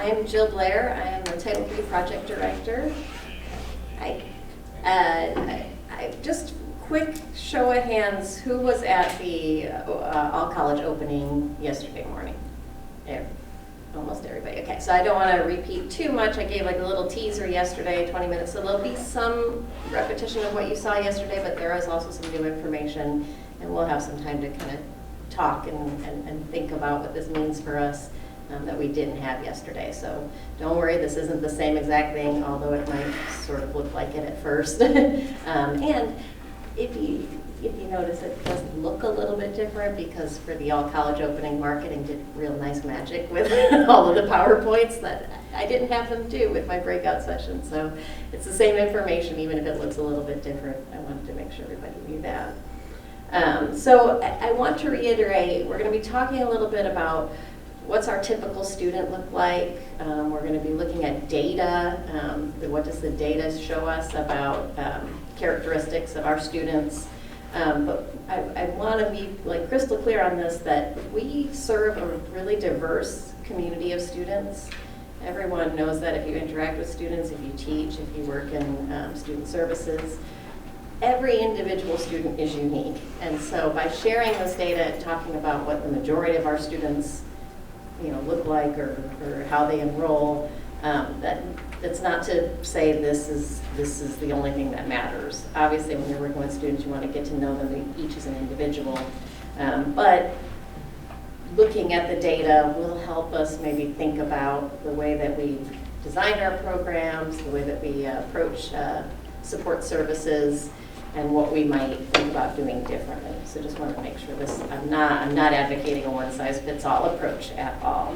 I'm Jill Blair. I am the Title III Project Director. Just quick show of hands, who was at the all-college opening yesterday morning? Almost everybody. Okay, so I don't want to repeat too much. I gave like a little teaser yesterday, 20 minutes, so there'll be some repetition of what you saw yesterday, but there is also some new information, and we'll have some time to kind of talk and think about what this means for us that we didn't have yesterday. So don't worry, this isn't the same exact thing, although it might sort of look like it at first. And if you notice, it does look a little bit different because for the all-college opening, marketing did real nice magic with all of the PowerPoints that I didn't have them do with my breakout session. So it's the same information, even if it looks a little bit different. I wanted to make sure everybody knew that. So I want to reiterate, we're going to be talking a little bit about what's our typical student look like. We're going to be looking at data. What does the data show us about characteristics of our students? But I want to be like crystal clear on this, that we serve a really diverse community of students. Everyone knows that if you interact with students, if you teach, if you work in student services, every individual student is unique. And so by sharing this data and talking about what the majority of our students look like or how they enroll, that's not to say this is the only thing that matters. Obviously, when you're working with students, you want to get to know them each as an individual. But looking at the data will help us maybe think about the way that we designed our programs, the way that we approach support services, and what we might think about doing differently. So just want to make sure I'm not advocating a one-size-fits-all approach at all.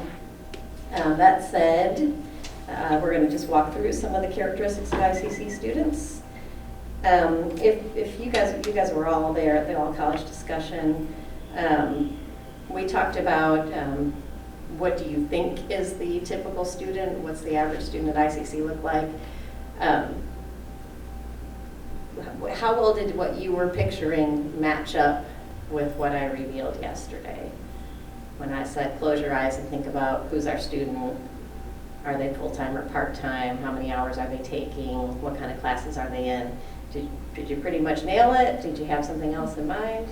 That said, we're going to just walk through some of the characteristics of ICC students. If you guys were all there at the all-college discussion, we talked about what do you think is the typical student, what's the average student at ICC look like. How well did what you were picturing match up with what I revealed yesterday? When I said close your eyes and think about who's our student, are they full-time or part-time, how many hours are they taking, what kind of classes are they in? Did you pretty much nail it? Did you have something else in mind?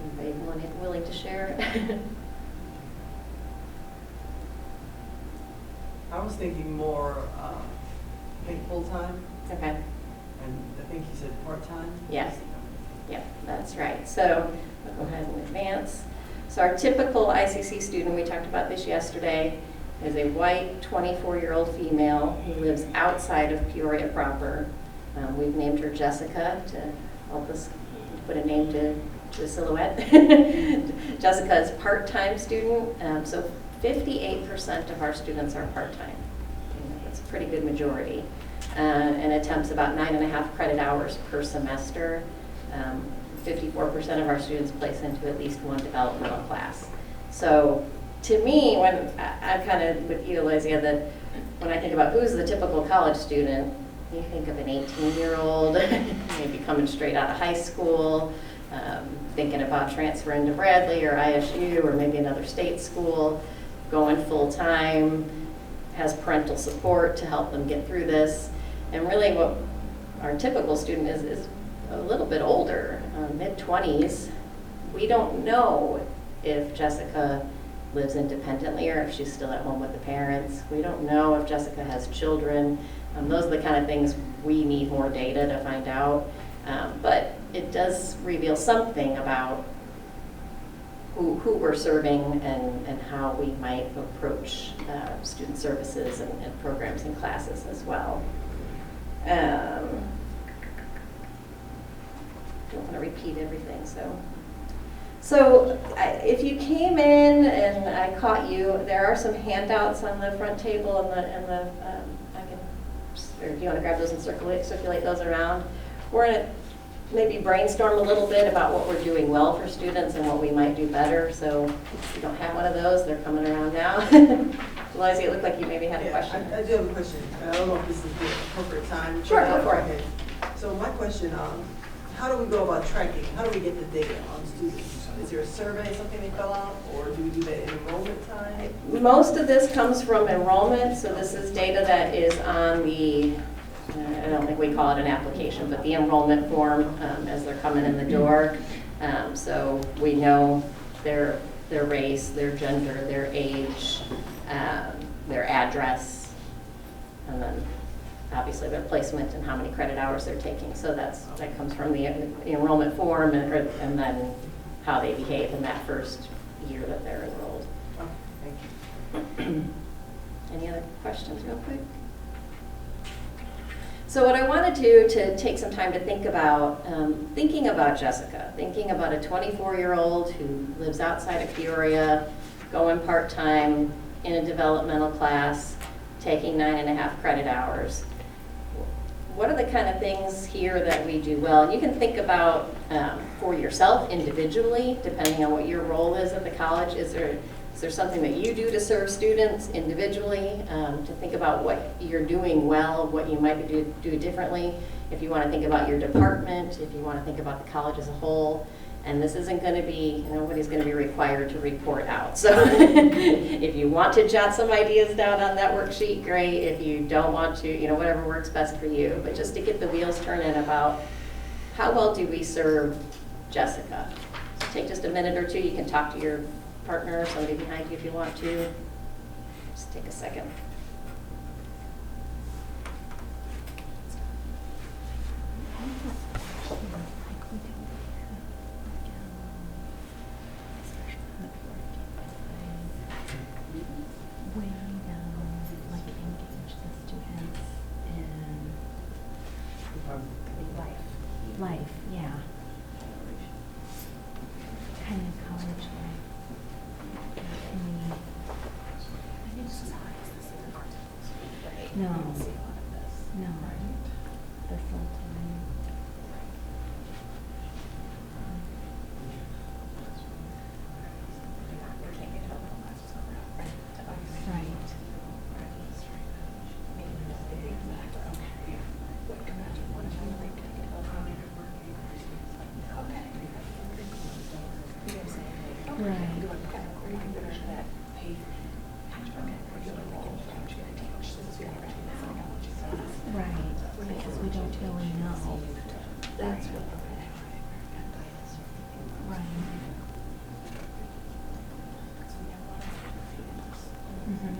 Anybody willing to share? I was thinking more, full-time. Okay. And I think you said part-time? Yes. Yeah, that's right. So I'll go ahead and advance. So our typical ICC student, we talked about this yesterday, is a white 24-year-old female who lives outside of Peoria proper. We've named her Jessica to help us put a name to the silhouette. Jessica is a part-time student, so 58% of our students are part-time. That's a pretty good majority. And attempts about 9.5 credit hours per semester. 54% of our students place into at least one developmental class. So to me, when I'm kind of with you, Alizia, that when I think about who's the typical college student, you think of an 18-year-old, maybe coming straight out of high school, thinking about transferring to Bradley or ISU or maybe another state school, going full-time, has parental support to help them get through this. And really what our typical student is a little bit older, mid-20s. We don't know if Jessica lives independently or if she's still at home with the parents. We don't know if Jessica has children. Those are the kind of things we need more data to find out. But it does reveal something about who we're serving and how we might approach student services and programs and classes as well. Don't want to repeat everything, so if you came in and I caught you, there are some handouts on the front table and the I can, or if you want to grab those and circulate those around. We're going to maybe brainstorm a little bit about what we're doing well for students and what we might do better. So if you don't have one of those, they're coming around now. Liza, it looked like you maybe had a question. I do have a question. I don't know if this is the appropriate time. Sure, go for it. Okay. So my question, how do we go about tracking? How do we get the data on students? Is there a survey, something they fill out, or do we do that in enrollment time? Most of this comes from enrollment, so this is data that is on the, I don't think we call it an application, but the enrollment form as they're coming in the door. So we know their race, their gender, their age, their address, and then obviously their placement and how many credit hours they're taking. So that comes from the enrollment form and then how they behave in that first year that they're enrolled. Oh, thank you. Any other questions real quick? So what I want to do to take some time to think about, thinking about Jessica, thinking about a 24-year-old who lives outside of Peoria, going part-time in a developmental class, taking 9.5 credit hours. What are the kind of things here that we do well? And you can think about for yourself individually, depending on what your role is at the college. Is there something that you do to serve students individually, to think about what you're doing well, what you might do differently? If you want to think about your department, if you want to think about the college as a whole. And this isn't going to be, nobody's going to be required to report out. So if you want to jot some ideas down on that worksheet, great. If you don't want to, whatever works best for you. But just to get the wheels turning about how well do we serve Jessica. So take just a minute or two. You can talk to your partner or somebody behind you if you want to. Just take a second. Life, yeah. Kind of college life. No. No. The full time. Right. Right, because we don't really know. That's what. Right. Mm-hmm.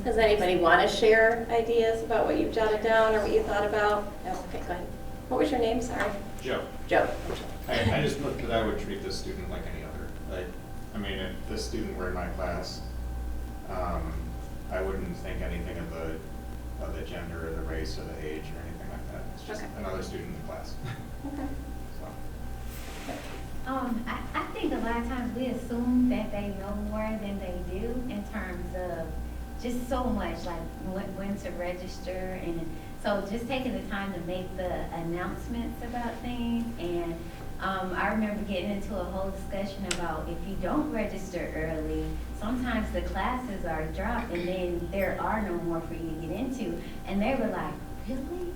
Does anybody want to share ideas about what you've jotted down or what you thought about? Oh, okay, go ahead. What was your name? Sorry. Joe. Joe. I just looked that I would treat this student like any other. If this student were in my class, I wouldn't think anything of the gender or the race or the age or anything like that. It's just another student in the class. Okay. I think a lot of times we assume that they know more than they do in terms of just so much, like when to register, and so just taking the time to make the announcements about things. And I remember getting into a whole discussion about if you don't register early, sometimes the classes are dropped and then there are no more for you to get into. And they were like, really?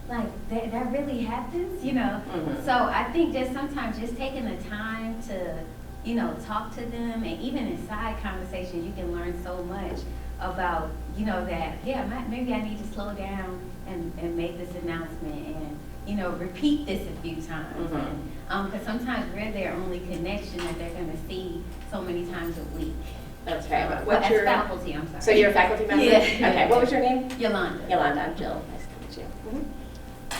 Like that really happens, Mm-hmm. So I think just sometimes just taking the time to, talk to them, and even in side conversations, you can learn so much about, that, maybe I need to slow down and make this announcement and, repeat this a few times. Mm-hmm. Because sometimes we're their only connection that they're going to see so many times a week. That's right. As faculty, I'm sorry. So you're a faculty member? Yeah. Okay, what was your name? Yolanda. Yolanda, I'm Jill. Nice to meet you. Mm-hmm.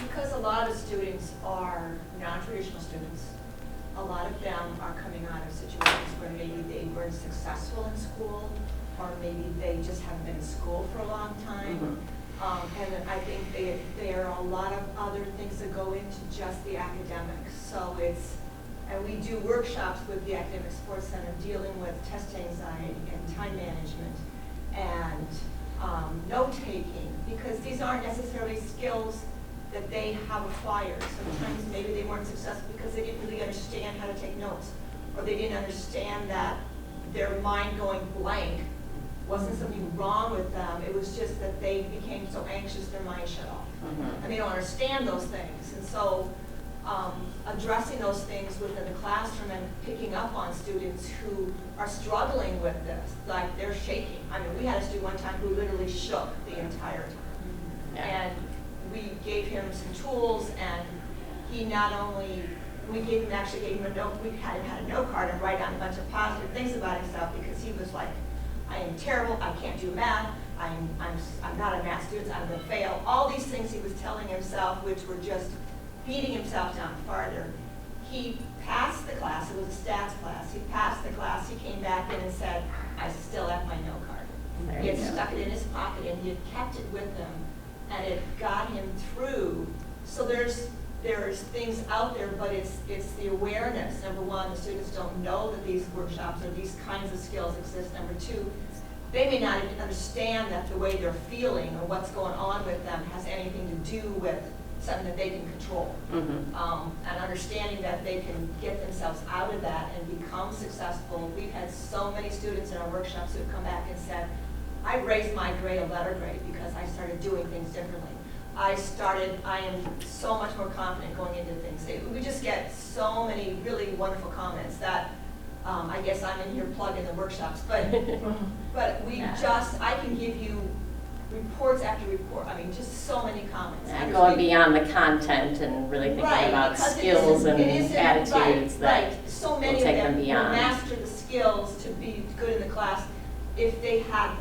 Because a lot of students are non-traditional students, a lot of them are coming out of situations where maybe they weren't successful in school, or maybe they just haven't been in school for a long time. And then I think there are a lot of other things that go into just the academics. So and we do workshops with the Academic Support Center dealing with test anxiety and time management and note-taking, because these aren't necessarily skills that they have acquired. Sometimes maybe they weren't successful because they didn't really understand how to take notes, or they didn't understand that their mind going blank wasn't something wrong with them. It was just that they became so anxious their mind shut off. And they don't understand those things. And so addressing those things within the classroom and picking up on students who are struggling with this, like they're shaking. I mean, we had a student one time who literally shook the entire time. And we gave him some tools, and he not only, actually gave him a note, we had him had a note card and write down a bunch of positive things about himself, because he was like, I am terrible, I can't do math, I'm not a math student, I'm gonna fail. All these things he was telling himself, which were just beating himself down farther. He passed the class, it was a stats class, he passed the class, he came back in and said, I still have my note card. He had stuck it in his pocket and he had kept it with him, and it got him through. So there's things out there, but it's the awareness. Number one, the students don't know that these workshops or these kinds of skills exist. Number two, they may not even understand that the way they're feeling or what's going on with them has anything to do with something that they can control. And understanding that they can get themselves out of that and become successful. We've had so many students in our workshops who have come back and said, I raised my grade a letter grade because I started doing things differently. I am so much more confident going into things. We just get so many really wonderful comments that I guess I'm in here plugging the workshops, but I can give you reports after report. I mean, just so many comments. Going beyond the content and really thinking about skills and attitudes that so many will take of them them beyond. will master the skills to be good in the class if they had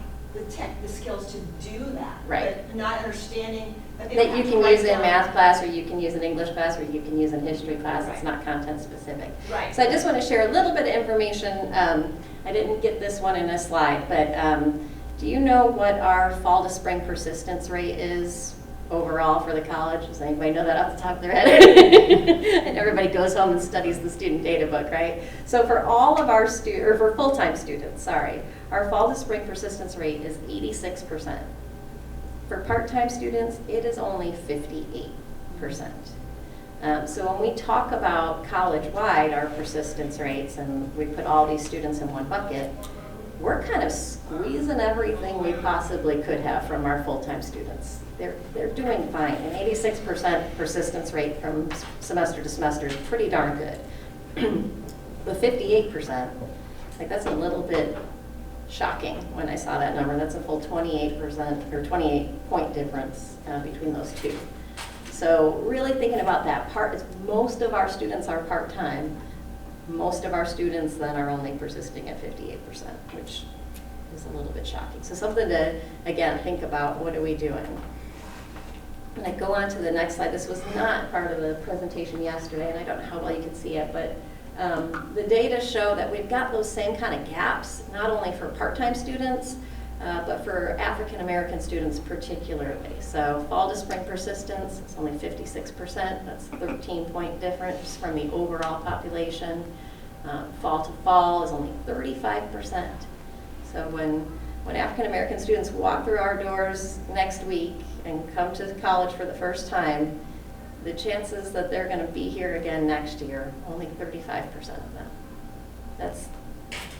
the skills to do that. Right. But not understanding that you can use in math class, or you can use in English class, or you can use in history class. It's not content specific. Right. So I just want to share a little bit of information. I didn't get this one in a slide, but do you know what our fall to spring persistence rate is overall for the college? Does anybody know that off the top of their head? And everybody goes home and studies the student data book, right? So for all of our for full-time students, our fall to spring persistence rate is 86%. For part-time students, it is only 58%. So when we talk about college-wide, our persistence rates, and we put all these students in one bucket, we're kind of squeezing everything we possibly could have from our full-time students. They're doing fine. An 86% persistence rate from semester to semester is pretty darn good. The 58%, like that's a little bit shocking when I saw that number. That's a full 28% or 28-point difference between those two. So really thinking about that part is most of our students are part-time. Most of our students then are only persisting at 58%, which is a little bit shocking. So something to, again, think about, what are we doing? When I go on to the next slide, this was not part of the presentation yesterday, and I don't know how well you can see it, but the data show that we've got those same kind of gaps, not only for part-time students, but for African American students particularly. So fall to spring persistence is only 56%. That's a 13-point difference from the overall population. Fall to fall is only 35%. So when African American students walk through our doors next week and come to college for the first time, the chances that they're going to be here again next year, only 35% of them.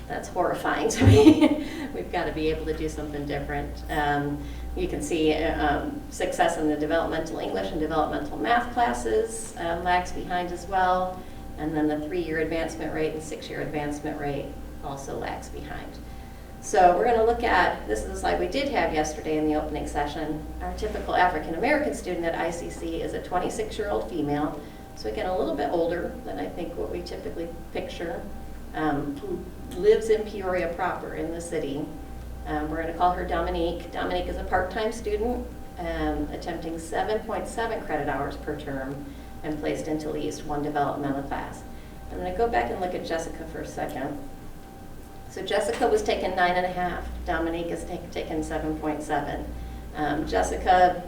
That's horrifying to me. We've got to be able to do something different. You can see success in the developmental English and developmental math classes lags behind as well. And then the 3-year advancement rate and 6-year advancement rate also lags behind. So we're going to look at, this is a slide we did have yesterday in the opening session. Our typical African American student at ICC is a 26-year-old female, so again a little bit older than I think what we typically picture, who lives in Peoria proper in the city. We're going to call her Dominique. Dominique is a part-time student attempting 7.7 credit hours per term and placed into at least one developmental class. I'm going to go back and look at Jessica for a second. So Jessica was taking 9.5, Dominique is taking 7.7. Jessica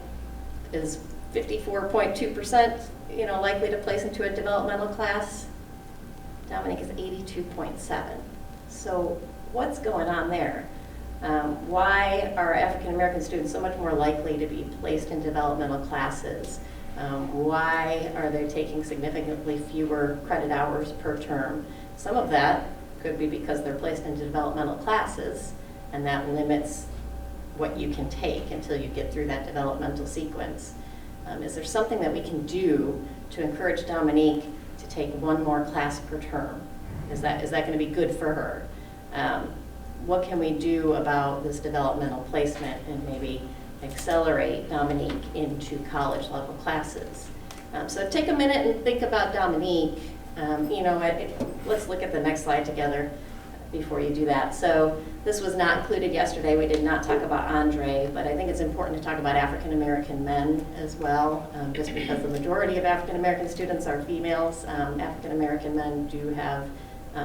is 54.2%, likely to place into a developmental class. Dominique is 82.7. So what's going on there? Why are African American students so much more likely to be placed in developmental classes? Why are they taking significantly fewer credit hours per term? Some of that could be because they're placed into developmental classes, and that limits what you can take until you get through that developmental sequence. Is there something that we can do to encourage Dominique to take one more class per term? Is that going to be good for her? What can we do about this developmental placement and maybe accelerate Dominique into college level classes? So take a minute and think about Dominique. Let's look at the next slide together before you do that. So this was not included yesterday. We did not talk about Andre, but I think it's important to talk about African American men as well, just because the majority of African American students are females. African American men do have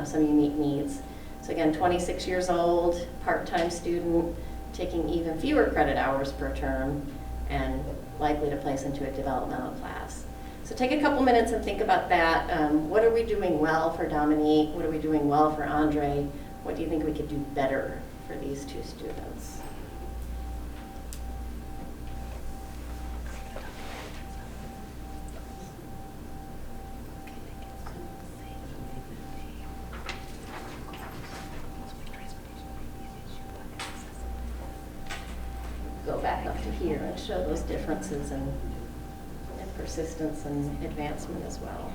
some unique needs. So again, 26 years old, part-time student, taking even fewer credit hours per term, and likely to place into a developmental class. So take a couple minutes and think about that. What are we doing well for Dominique? What are we doing well for Andre? What do you think we could do better for these two students? Go back up to here and show those differences in persistence and advancement as well.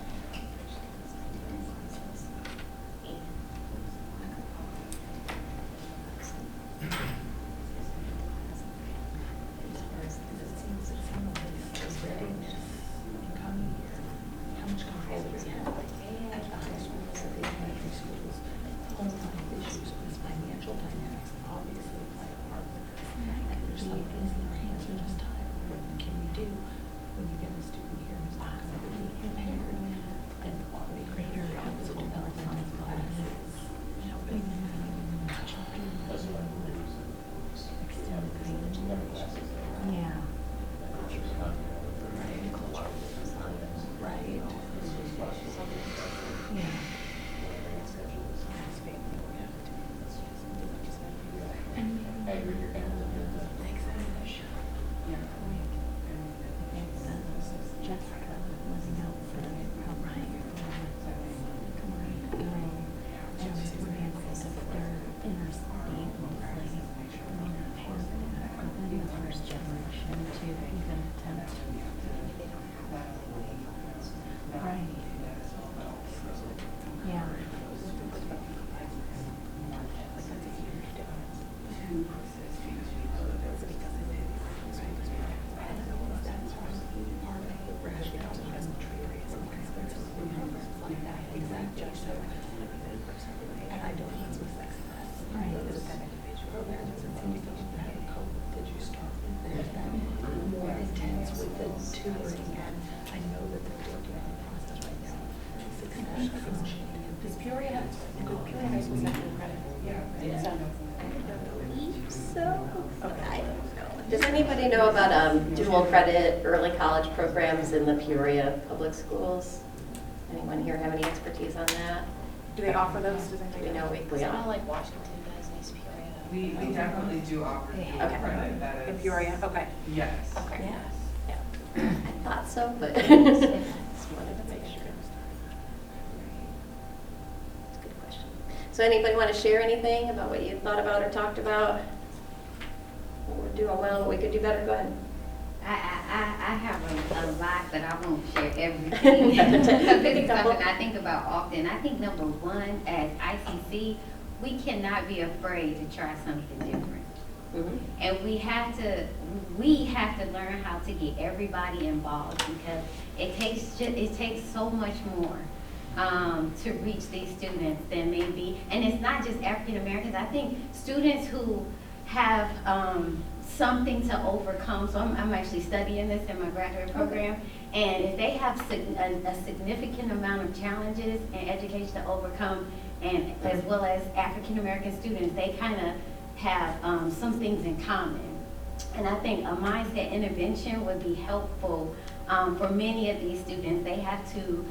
Does anybody know about dual credit early college programs in the Peoria public schools? Anyone here have any expertise on that? Do they offer those? Do we know weekly? It's not like Washington does, East Peoria. We definitely do offer dual credit. That is. In Peoria, okay. Yes. Okay. Yeah. I thought so, but just wanted to make sure. That's a good question. So anybody want to share anything about what you thought about or talked about? What we're doing well, what we could do better? Go ahead. I have a lot, but I won't share everything. Because this is something I think about often. I think number one, as ICC, we cannot be afraid to try something different. Mm-hmm. And we have to learn how to get everybody involved, because it takes so much more to reach these students than maybe, and it's not just African Americans. I think students who have something to overcome. So I'm actually studying this in my graduate program, and if they have a significant amount of challenges in education to overcome, and as well as African American students, they kind of have some things in common. And I think a mindset intervention would be helpful for many of these students. They have to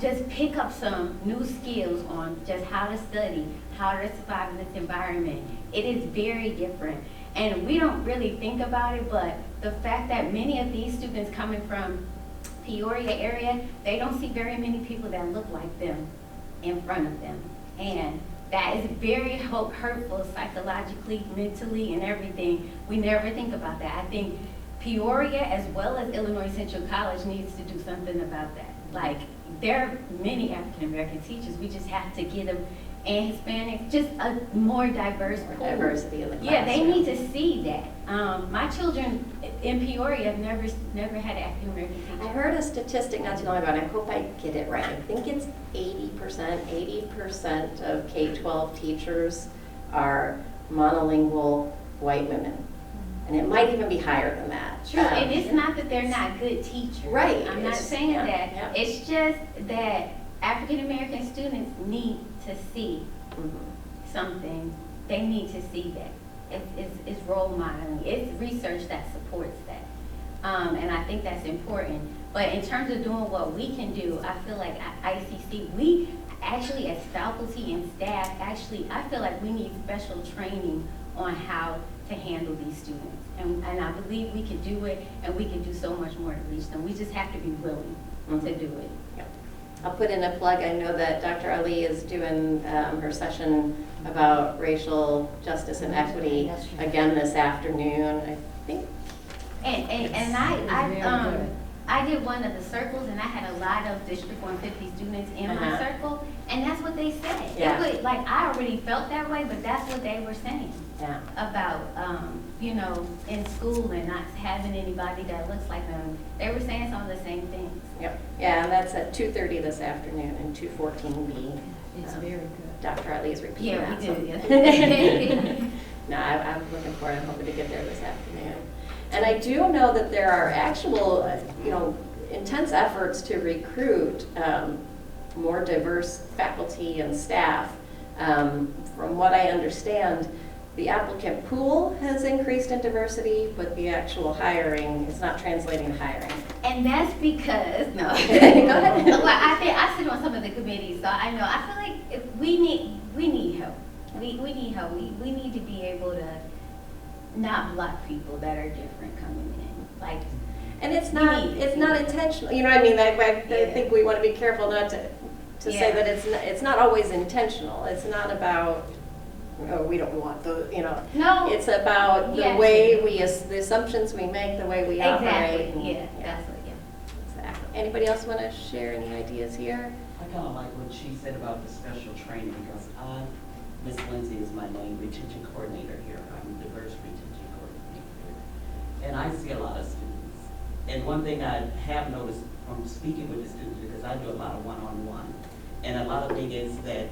just pick up some new skills on just how to study, how to survive in this environment. It is very different. And we don't really think about it, but the fact that many of these students coming from Peoria area, they don't see very many people that look like them in front of them. And that is very hurtful psychologically, mentally, and everything. We never think about that. I think Peoria, as well as Illinois Central College, needs to do something about that. Like, there are many African American teachers. We just have to get them, and Hispanics, just a more diverse pool. Diversity in the class. Yeah, they need to see that. My children in Peoria have never had an African American teacher. I heard a statistic not too long ago, and I hope I get it right. I think it's 80% of K-12 teachers are monolingual white women. And it might even be higher than that. True, and it's not that they're not good teachers. Right. I'm not saying yeah, that. yeah. It's just that African American students need to see something. They need to see that. It's role modeling. It's research that supports that. And I think that's important. But in terms of doing what we can do, I feel like at ICC, we actually as faculty and staff, actually, I feel like we need special training on how to handle these students. And I believe we can do it, and we can do so much more to reach them. We just have to be willing to do it. Yep. I'll put in a plug. I know that Dr. Ali is doing her session about racial justice and equity again this afternoon, I think. And I did one of the circles, and I had a lot of District 150 students in my circle, and that's what they said. Yeah. It was, like, I already felt that way, but that's what they were saying. Yeah. About, you know, in school and not having anybody that looks like them. They were saying some of the same things. Yep. Yeah, and that's at 2:30 this afternoon in 214B. It's very good. Dr. Ali is repeating Yeah, that. we so- do, yeah. No, I'm looking forward. I'm hoping to get there this afternoon. And I do know that there are actual, intense efforts to recruit more diverse faculty and staff. From what I understand, the applicant pool has increased in diversity, but the actual hiring is not translating to hiring. And that's because, no. Go ahead. Well, I sit on some of the committees, so I know, I feel like we need help. We need help. We need to be able to not block people that are different coming in. Like, And it's not intentional. You know what I mean? I think we want to be careful not to say that it's not always intentional. It's not about, oh, we don't want No. It's about the way the assumptions we make, the way we operate. Exactly, that's what, Exactly. Anybody else want to share any ideas here? I kind of like what she said about the special training, because Miss Lindsay is my name, retention coordinator here. I'm diverse retention coordinator here. And I see a lot of students. And one thing I have noticed from speaking with the students, because I do a lot of one-on-one, and a lot of thing is that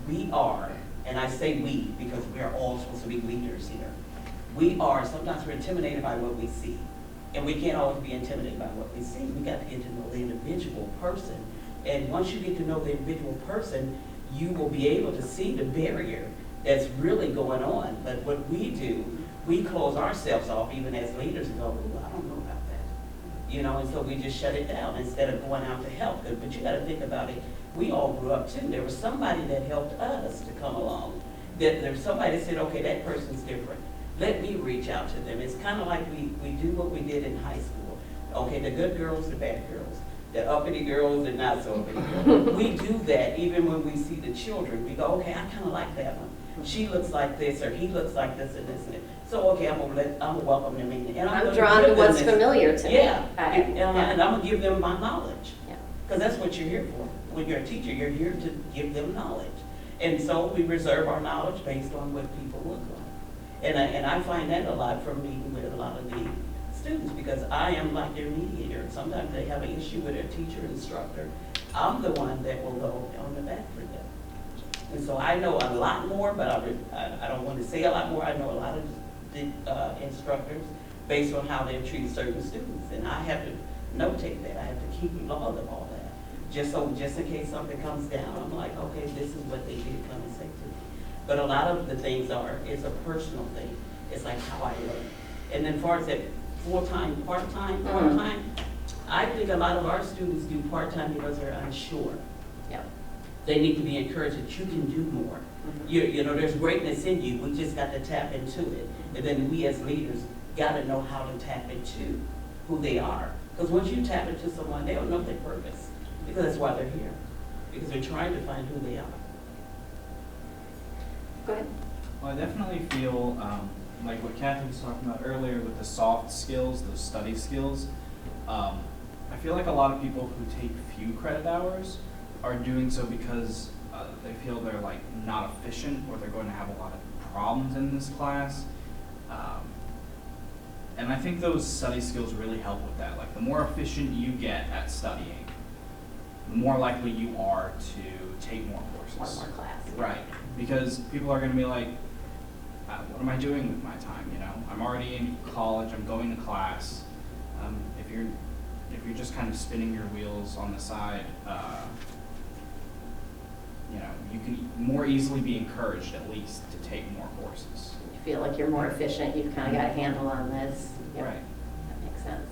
we are, and I say we because we are all supposed to be leaders here. Sometimes we're intimidated by what we see. And we can't always be intimidated by what we see. We got to get to know the individual person. And once you get to know the individual person, you will be able to see the barrier that's really going on. But what we do, we close ourselves off even as leaders and go, ooh, I don't know about that. And so we just shut it down instead of going out to help. But you got to think about it. We all grew up too. There was somebody that helped us to come along. There was somebody that said, okay, that person's different. Let me reach out to them. It's kind of like we do what we did in high school. Okay, the good girls, the bad girls. The uppity girls and not so uppity girls. We do that even when we see the children. We go, okay, I kind of like that one. She looks like this, or he looks like this and this and that. So, okay, I'm gonna welcome them in. And I'm drawn to what's familiar to me. Yeah, and I'm gonna give them my knowledge. Yeah. Because that's what you're here for. When you're a teacher, you're here to give them knowledge. And so we reserve our knowledge based on what people look like. And I find that a lot from meeting with a lot of the students, because I am like their mediator. Sometimes they have an issue with their teacher, instructor. I'm the one that will go on the back for them. And so I know a lot more, but I don't want to say a lot more. I know a lot of the instructors based on how they've treated certain students. And I have to notate that. I have to keep log of all that. just in case something comes down, I'm like, okay, this is what they did come and say to me. But a lot of the things it's a personal thing. It's like how I look. And then far as that full-time, part-time, I think a lot of our students do part-time because they're unsure. Yep. They need to be encouraged that you can do more. You know, there's greatness in you. We just got to tap into it. And then we as leaders got to know how to tap into who they are. Because once you tap into someone, they'll know their purpose. Because that's why they're here. Because they're trying to find who they are. Go ahead. Well, I definitely feel like what Kathy was talking about earlier with the soft skills, those study skills. I feel like a lot of people who take few credit hours are doing so because they feel they're like not efficient or they're going to have a lot of problems in this class. And I think those study skills really help with that. Like the more efficient you get at studying, the more likely you are to take more courses. One more class. Right, because people are going to be like, what am I doing with my time? You know, I'm already in college. I'm going to class. If you're just kind of spinning your wheels on the side, you know, you can more easily be encouraged at least to take more courses. You feel like you're more efficient. You've kind of got a handle on this. Yep. Right. That makes sense.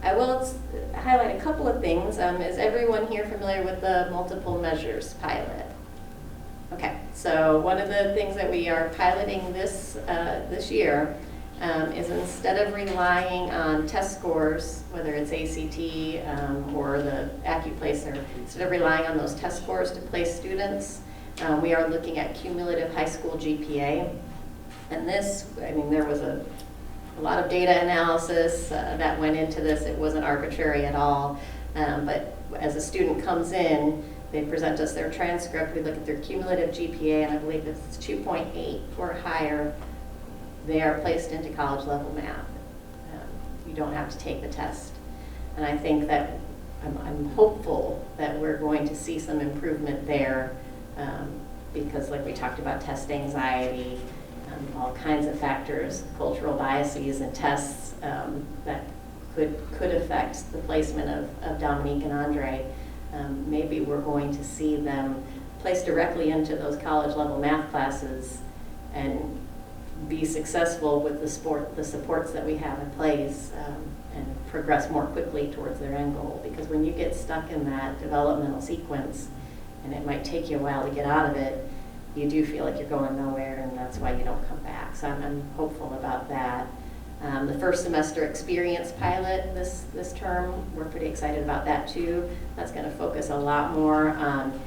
I will highlight a couple of things. Is everyone here familiar with the multiple measures pilot? Okay, so one of the things that we are piloting this year is instead of relying on test scores, whether it's ACT or the AccuPlacer, instead of relying on those test scores to place students, we are looking at cumulative high school GPA. And this, I mean, there was a lot of data analysis that went into this. It wasn't arbitrary at all. But as a student comes in, they present us their transcript. We look at their cumulative GPA, and I believe it's 2.8 or higher. They are placed into college level math. You don't have to take the test. And I think that I'm hopeful that we're going to see some improvement there because like we talked about test anxiety, all kinds of factors, cultural biases and tests that could affect the placement of Dominique and Andre. Maybe we're going to see them placed directly into those college level math classes and be successful with the supports that we have in place and progress more quickly towards their end goal. Because when you get stuck in that developmental sequence, and it might take you a while to get out of it, you do feel like you're going nowhere, and that's why you don't come back. So I'm hopeful about that. The first semester experience pilot this term, we're pretty excited about that too. That's going to focus a lot more on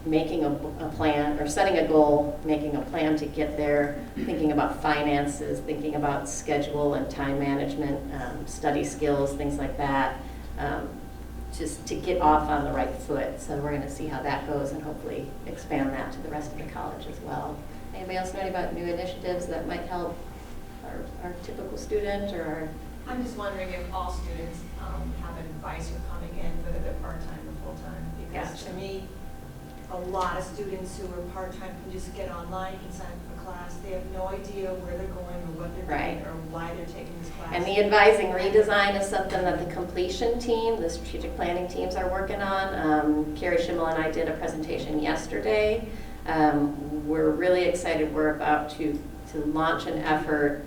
making a plan or setting a goal, making a plan to get there, thinking about finances, thinking about schedule and time management, study skills, things like that, just to get off on the right foot. So we're going to see how that goes and hopefully expand that to the rest of the college as well. Anybody else know about new initiatives that might help our typical student or our... I'm just wondering if all students have an advisor coming in, whether they're part-time or full-time. Because Gotcha. to me, a lot of students who are part-time can just get online, can sign up for class. They have no idea where they're going or what they're Right. doing or why they're taking this class. And the advising redesign is something that the completion team, the strategic planning teams are working on. Carrie Schimmel and I did a presentation yesterday. We're really excited. We're about to launch an effort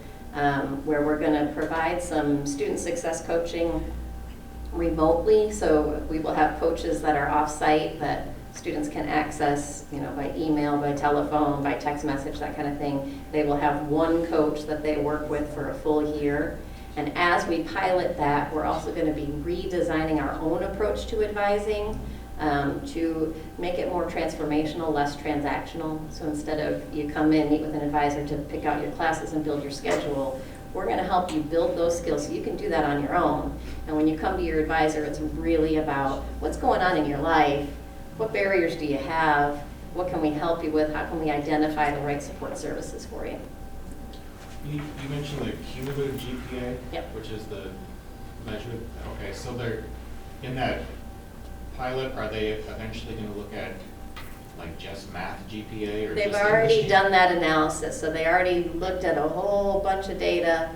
where we're going to provide some student success coaching remotely. So we will have coaches that are off-site that students can access, you know, by email, by telephone, by text message, that kind of thing. They will have one coach that they work with for a full year. And as we pilot that, we're also going to be redesigning our own approach to advising to make it more transformational, less transactional. So instead of you come in, meet with an advisor to pick out your classes and build your schedule, we're going to help you build those skills so you can do that on your own. And when you come to your advisor, it's really about what's going on in your life, what barriers do you have, what can we help you with, how can we identify the right support services for you. You mentioned the cumulative GPA, Yep. which is the measure. Okay, so they're in that pilot. Are they eventually going to look at like just math GPA or They've just already English done that analysis, so they already looked at a whole bunch of data.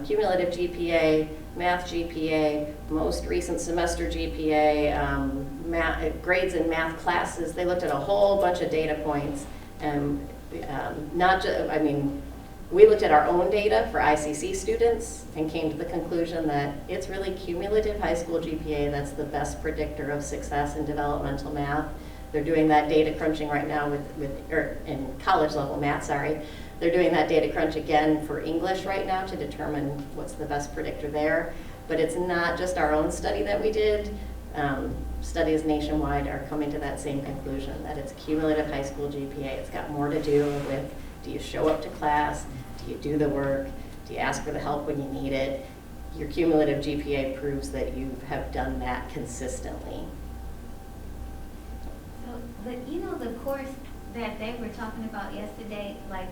cumulative GPA, math GPA, most recent semester GPA, grades in math classes. They looked at a whole bunch of data points. Not just, I mean, we looked at our own data for ICC students and came to the conclusion that it's really cumulative high school GPA that's the best predictor of success in developmental math. They're doing that data crunching right now in college level math, sorry. They're doing that data crunch again for English right now to determine what's the best predictor there. But it's not just our own study that we did. Studies nationwide are coming to that same conclusion, that it's cumulative high school GPA. It's got more to do with, do you show up to class? Do you do the work? Do you ask for the help when you need it? Your cumulative GPA proves that you have done that consistently. So, but you know the course that they were talking about yesterday, like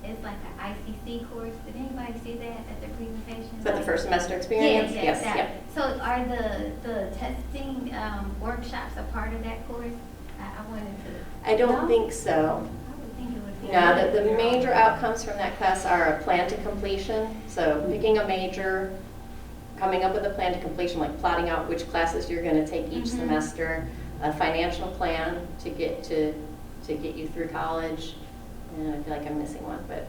it's like an ICC course. Did anybody see that at their presentation? Is that the first semester experience? Yeah, Yes. that. Yep. So are the testing workshops a part of that course? I wanted to. I don't No? think so. I would think it would be. No, the major outcomes from that class are a plan to completion. So picking a major, coming up with a plan to completion, like plotting out which classes you're going to take each Mhm. semester, a financial plan to get you through college. And I feel like I'm missing one, but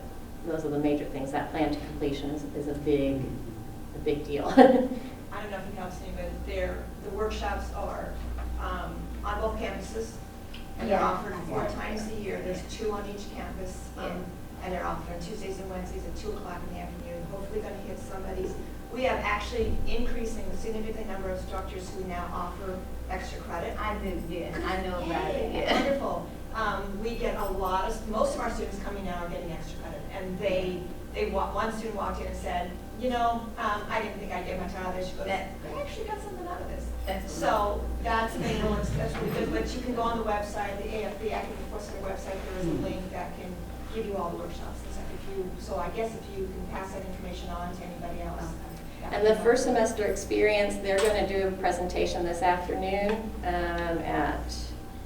those are the major things. That plan to completion is a big deal. I don't know if it helps anybody, but the workshops are on both campuses, and they're Yeah. offered 4 times a year. There's 2 on each campus, and they're offered on Tuesdays and Wednesdays at 2 o'clock in the afternoon. Hopefully going to hit somebody's. We have actually increasing the significant number of instructors who now offer extra credit. I do, yeah, I know about it, Yay, yeah. wonderful. We get most of our students coming now are getting extra credit, and one student walked in and said, I didn't think I'd get much out of this. She goes, I actually got something out of this. So that's available, that's really good, but you can go on the website, the Academic Course Center website, there is a link that can give you all the workshops and stuff. So I guess if you can pass that information on to anybody else. And the first semester experience, they're going to do a presentation this afternoon at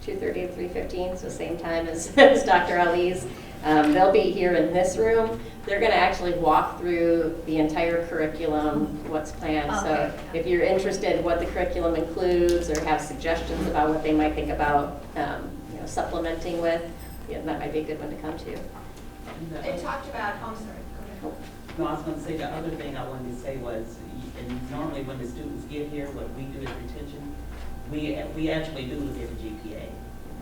2:30 to 3:15, so same time as Dr. Ali's. They'll be here in this room. They're going to actually walk through the entire curriculum, what's planned. So Okay. if you're interested in what the curriculum includes or have suggestions about what they might think about supplementing with, that might be a good one to come to. They talked about, I'm sorry, go ahead. No, I was going to say, the other thing I wanted to say was, and normally when the students get here, what we do is retention. We actually do look at the GPA,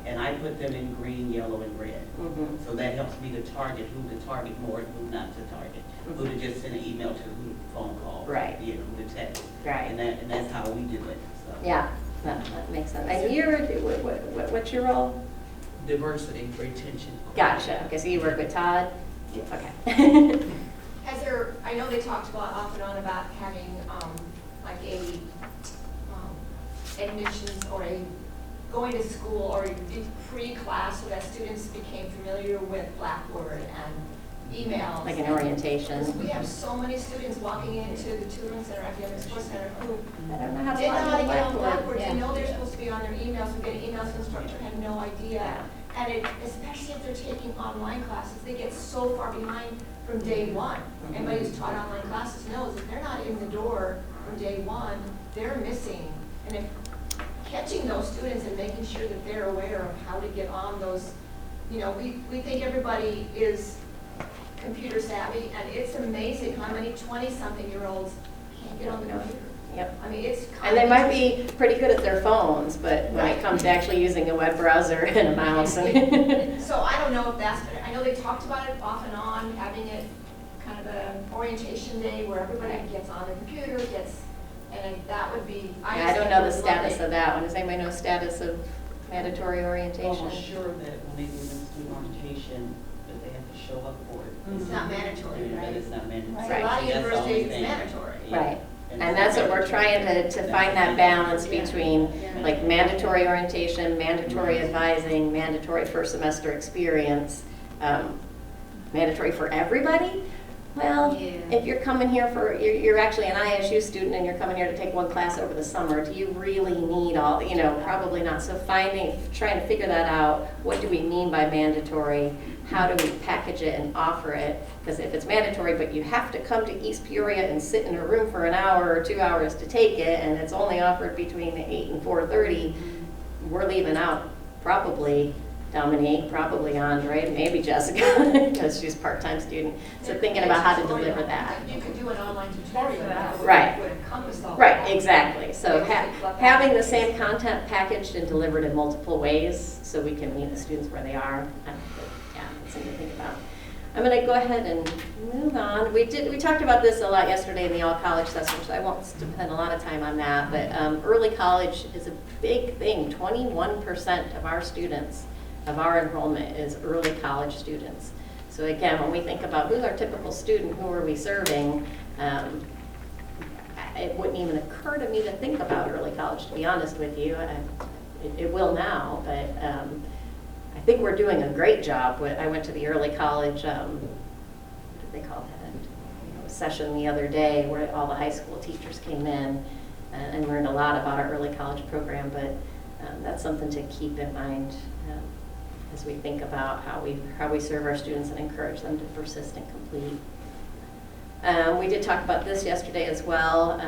and I put them in green, yellow, and red. Mhm. So that helps me to target who to target more and who not to target, who to just send an email to, who to phone call, Right. who to text. Right. And that's how we do it. So. Yeah, that makes sense. And what's your role? Diversity, retention. Gotcha. Okay, so you work with Todd? Okay. I know they talked about off and on about having like a admissions or a going to school or a pre-class so that students became familiar with Blackboard and emails. Like an orientation. Because we have so many students walking into the tutoring center, academic support center, who I don't know how to didn't know how to log get on on Blackboard, Yeah. didn't know they're supposed to be on their emails, and get emails from instructor, had no idea. Yeah. And especially if they're taking online classes, they get so far behind from day one. Mhm. Anybody who's taught online classes knows if they're not in the door from day one, they're missing. And if catching those students and making sure that they're aware of how to get on those, we think everybody is computer savvy, and it's amazing how many 20-something-year-olds can't get on the computer. Yep. I mean, it's. And they might be pretty good at their phones, but when it comes to actually using a web browser and a mouse. So I don't know if I know they talked about it off and on, having it kind of an orientation day where everybody gets on the computer, and that would be. I don't know the status of that one. Does anybody know the status of mandatory orientation? Almost sure that when they do the student orientation, that they have to show up for it. It's not mandatory, But right? it's not mandatory. So a lot of That's the only universities, it's thing. mandatory. Yeah. Right. And And it's that's not what we're trying mandatory. to find that balance between Yeah. like mandatory orientation, mandatory advising, mandatory first semester experience, mandatory for everybody. Well, Yeah. if you're coming here you're actually an ISU student and you're coming here to take one class over the summer, do you really need all, probably not. So trying to figure that out, what do we mean by mandatory? how do we package it and offer it? Because if it's mandatory, but you have to come to East Peoria and sit in a room for an hour or 2 hours to take it, and it's only offered between 8 and 4:30, we're leaving out probably Dominique, probably Andre, maybe Jessica, because she's a part-time student. So thinking about how to deliver that. You could do an online tutorial that Right. would encompass all that. Right, exactly. So having the same content packaged and delivered in multiple ways so we can meet the students where they are. Yeah, that's something to think about. I'm going to go ahead and move on. We talked about this a lot yesterday in the all-college session, so I won't spend a lot of time on that. But early college is a big thing. 21% of our students, of our enrollment, is early college students. So again, when we think about who's our typical student, who are we serving, it wouldn't even occur to me to think about early college, to be honest with you. It will now, but I think we're doing a great job. I went to the early college, what did they call that, session the other day where all the high school teachers came in and learned a lot about our early college program, but that's something to keep in mind as we think about how we serve our students and encourage them to persist and complete. We did talk about this yesterday as well.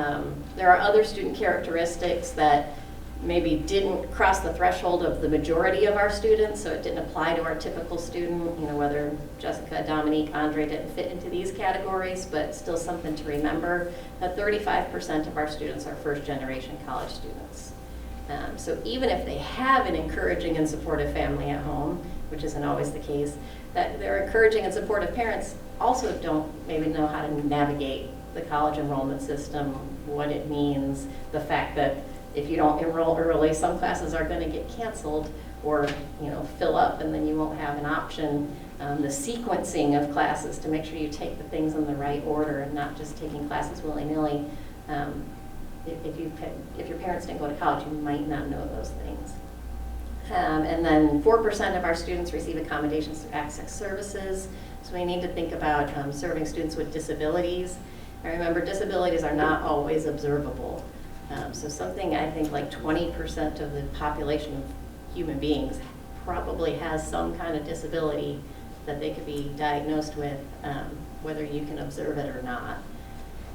There are other student characteristics that maybe didn't cross the threshold of the majority of our students, so it didn't apply to our typical student, whether Jessica, Dominique, Andre didn't fit into these categories, but still something to remember, that 35% of our students are first-generation college students. So even if they have an encouraging and supportive family at home, which isn't always the case, that their encouraging and supportive parents also don't maybe know how to navigate the college enrollment system, what it means, the fact that if you don't enroll early, some classes are going to get canceled or fill up, and then you won't have an option. The sequencing of classes to make sure you take the things in the right order and not just taking classes willy-nilly. If your parents didn't go to college, you might not know those things. And then 4% of our students receive accommodations through access services. So we need to think about serving students with disabilities. And remember, disabilities are not always observable. So something I think like 20% of the population of human beings probably has some kind of disability that they could be diagnosed with, whether you can observe it or not.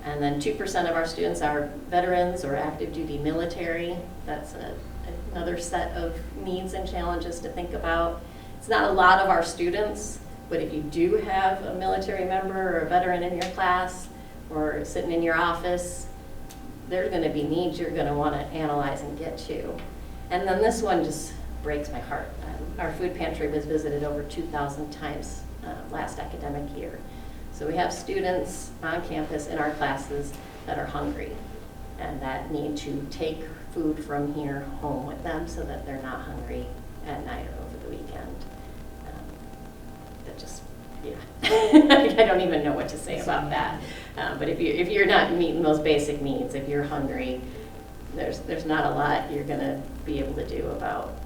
And then 2% of our students are veterans or active duty military. That's another set of needs and challenges to think about. It's not a lot of our students, but if you do have a military member or a veteran in your class or sitting in your office, there's going to be needs you're going to want to analyze and get to. And then this one just breaks my heart. Our food pantry was visited over 2,000 times last academic year. So we have students on campus in our classes that are hungry and that need to take food from here home with them so that they're not hungry at night or over the weekend. That just, yeah, I don't even know what to say about that. But if you're not meeting those basic needs, if you're hungry, there's not a lot you're going to be able to do about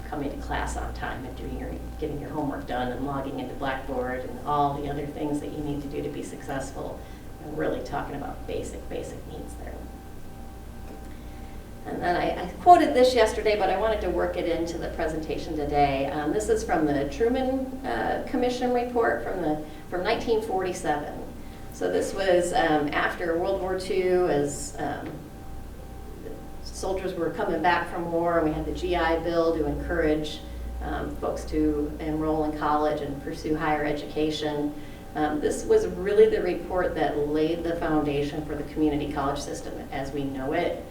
coming to class on time and getting your homework done and logging into Blackboard and all the other things that you need to do to be successful. And really talking about basic needs there. And then I quoted this yesterday, but I wanted to work it into the presentation today. This is from the Truman Commission report from 1947. So this was after World War II, as soldiers were coming back from war, and we had the GI Bill to encourage folks to enroll in college and pursue higher education. This was really the report that laid the foundation for the community college system as we know it.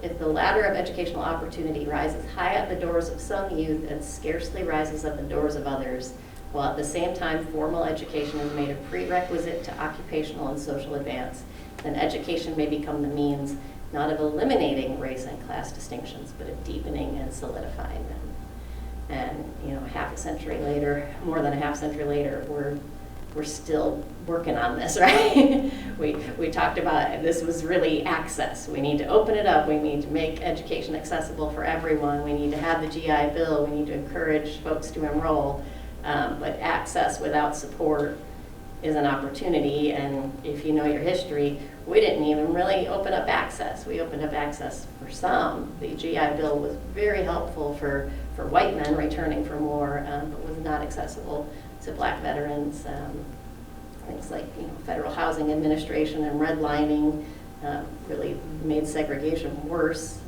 If the ladder of educational opportunity rises high at the doors of some youth and scarcely rises at the doors of others, while at the same time formal education is made a prerequisite to occupational and social advance, then education may become the means not of eliminating race and class distinctions, but of deepening and solidifying them. And half a century later, more than a half century later, we're still working on this, right? we talked about this was really access. We need to open it up. We need to make education accessible for everyone. We need to have the GI Bill. We need to encourage folks to enroll. But access without support is an opportunity, and if you know your history, we didn't even really open up access. We opened up access for some. The GI Bill was very helpful for white men returning from war, but was not accessible to black veterans. Things like Federal Housing Administration and redlining really made segregation worse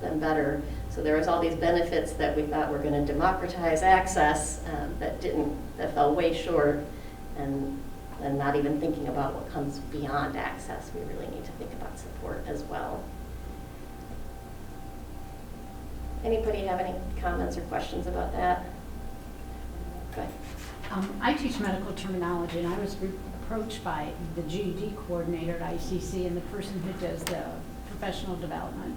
than better. So there was all these benefits that we thought were going to democratize access that fell way short, and not even thinking about what comes beyond access. We really need to think about support as well. Anybody have any comments or questions about that? Okay. I teach medical terminology, and I was approached by the GED coordinator at ICC and the person who does the professional development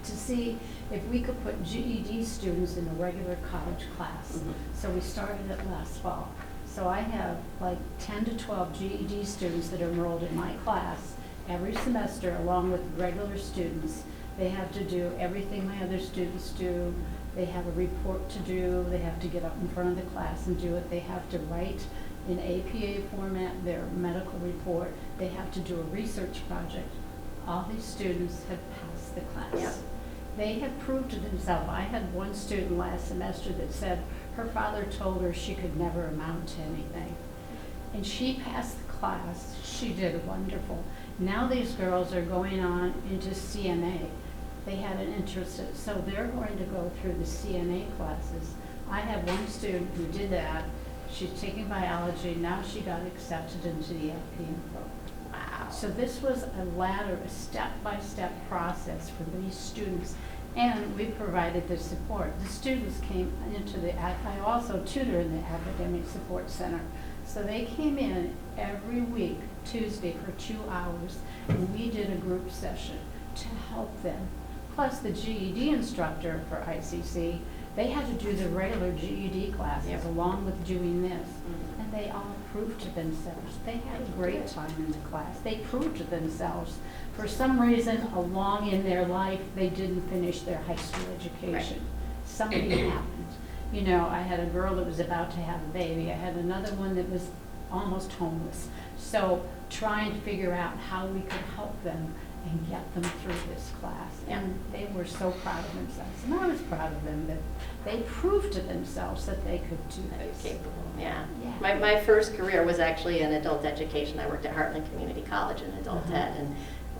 to see if we could put GED students in a regular college class. Mm-hmm. So we started it last fall. So I have like 10 to 12 GED students that are enrolled in my class every semester along with regular students. They have to do everything my other students do. They have a report to do. They have to get up in front of the class and do it. They have to write in APA format their medical report. They have to do a research project. All these students have passed the class. Yeah. They have proved to themselves. I had one student last semester that said her father told her she could never amount to anything. And she passed the class. She did wonderful. Now these girls are going on into CNA. They had an interest, so they're going to go through the CNA classes. I have one student who did that. She's taking biology. Now she got accepted into the LPN program. Wow. So this was a ladder, a step-by-step process for these students, and we provided the support. The students came into I also tutor in the Academic Support Center. So they came in every week, Tuesday, for 2 hours, and we did a group session to help them. Plus the GED instructor for ICC, they had to do the regular GED classes Yep. along with doing this. Mhm. And they all proved to themselves. They had a great time in the class. They proved to themselves. For some reason, along in their life, they didn't finish their high school education. Something happened. You know, I had a girl that was about to have a baby. I had another one that was almost homeless. So trying to figure out how we could help them and get them through this class. Yeah. And they were so proud of themselves. And I was proud of them that they proved to themselves that they could do That this. you're capable, yeah. Yeah. My first career was actually in adult education. I worked at Heartland Community College in adult ed, and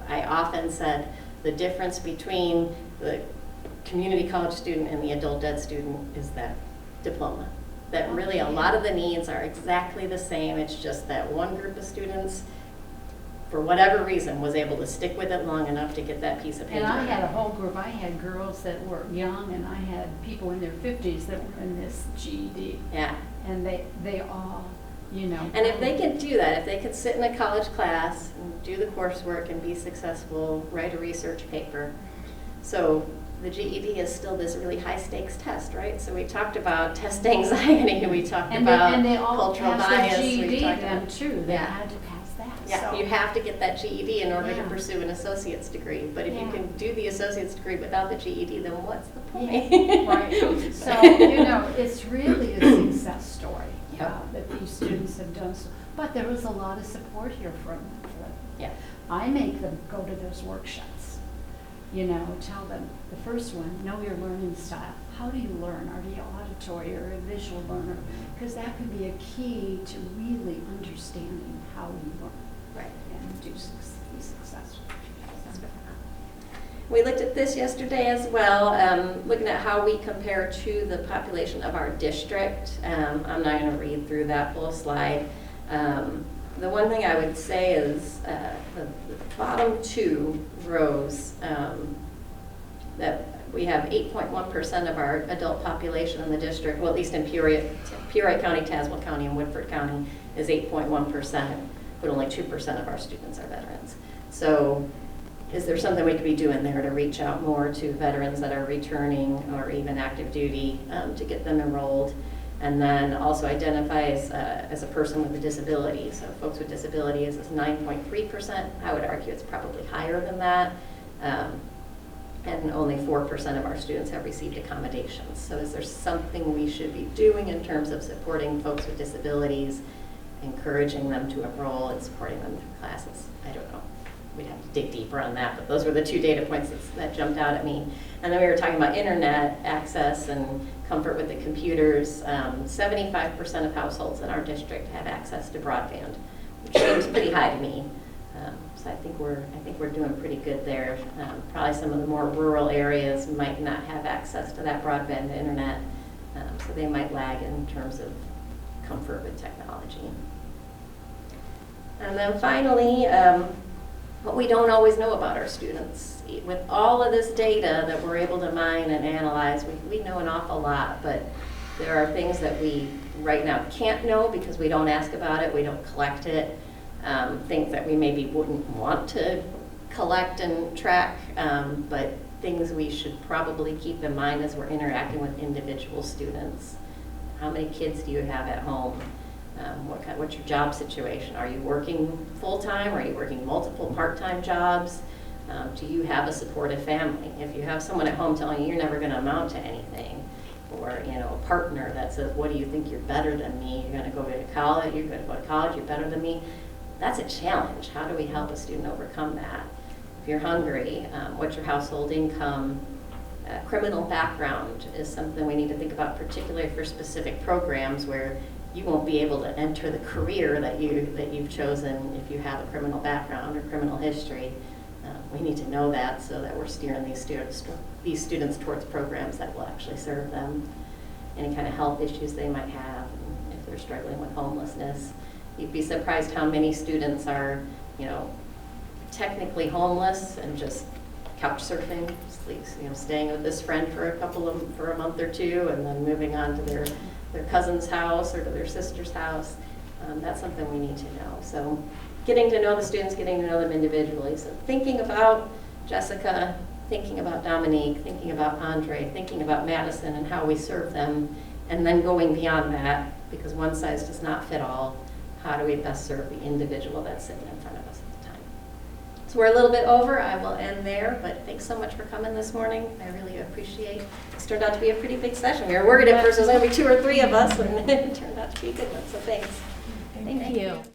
I often said the difference between the community college student and the adult ed student is that diploma. That really a lot of the needs are exactly the same. It's just that one group of students, for whatever reason, was able to stick with it long enough to get that piece of paper. And I had a whole group. I had girls that were young, and I had people in their 50s that were in this GED. Yeah. And they all, you know. And if they can do that, if they could sit in a college class and do the coursework and be successful, write a research paper. So the GED is still this really high stakes test, right? So we talked about test anxiety, we talked about and they all cultural passed bias. the we GED talked then about, too. They Yeah. had to pass that. Yeah, So- you have to get that GED in order to Yeah. pursue an associate's degree. But if you Yeah. can do the associate's degree without the GED, then what's the point? Yeah, right. So, you know, it's really a success story Yep. that these students have done. But there was a lot of support here from them. Yeah. I make them go to those workshops. You know, tell them, the first one, know your learning style. How do you learn? Are you auditory or a visual learner? Because that could be a key to really understanding how you learn. Right. And be successful. We looked at this yesterday as well, looking at how we compare to the population of our district. I'm not going to read through that full slide. The one thing I would say is the bottom two rows, that we have 8.1% of our adult population in the district, well, at least in Peoria County, Tazewell County, and Woodford County is 8.1%, but only 2% of our students are veterans. So is there something we could be doing there to reach out more to veterans that are returning or even active duty to get them enrolled? And then also identifies as a person with a disability. So folks with disabilities is 9.3%. I would argue it's probably higher than that. And only 4% of our students have received accommodations. So is there something we should be doing in terms of supporting folks with disabilities encouraging them to enroll and supporting them through classes. I don't know. We'd have to dig deeper on that, but those were the 2 data points that jumped out at me. And then we were talking about internet access and comfort with the computers. 75% of households in our district have access to broadband, which seems pretty high to me. So I think we're doing pretty good there. Probably some of the more rural areas might not have access to that broadband internet, so they might lag in terms of comfort with technology. And then finally, what we don't always know about our students. With all of this data that we're able to mine and analyze, we know an awful lot, but there are things that we right now can't know because we don't ask about it, we don't collect it, things that we maybe wouldn't want to collect and track, but things we should probably keep in mind as we're interacting with individual students. How many kids do you have at home? What's your job situation? Are you working full-time? Are you working multiple part-time jobs? Do you have a supportive family? If you have someone at home telling you you're never going to amount to anything, or a partner that says, what do you think, you're better than me, you're going to go to college, you're going to go to college, you're better than me, that's a challenge. How do we help a student overcome that? If you're hungry, what's your household income? Criminal background is something we need to think about, particularly for specific programs where you won't be able to enter the career that you've chosen if you have a criminal background or criminal history. We need to know that so that we're steering these students towards programs that will actually serve them. Any kind of health issues they might have, and if they're struggling with homelessness. You'd be surprised how many students are, technically homeless and just couch surfing, staying with this friend for a month or 2, and then moving on to their cousin's house or to their sister's house. That's something we need to know. So getting to know the students, getting to know them individually. So thinking about Jessica, thinking about Dominique, thinking about Andre, thinking about Madison and how we serve them, and then going beyond that, because one size does not fit all. How do we best serve the individual that's sitting in front of us at the time? So we're a little bit over. I will end there, but thanks so much for coming this morning. I really appreciate it. This turned out to be a pretty big session. We were worried at first there was going to be 2 or 3 of us, and it turned out to be a good one, so thanks. Thank you.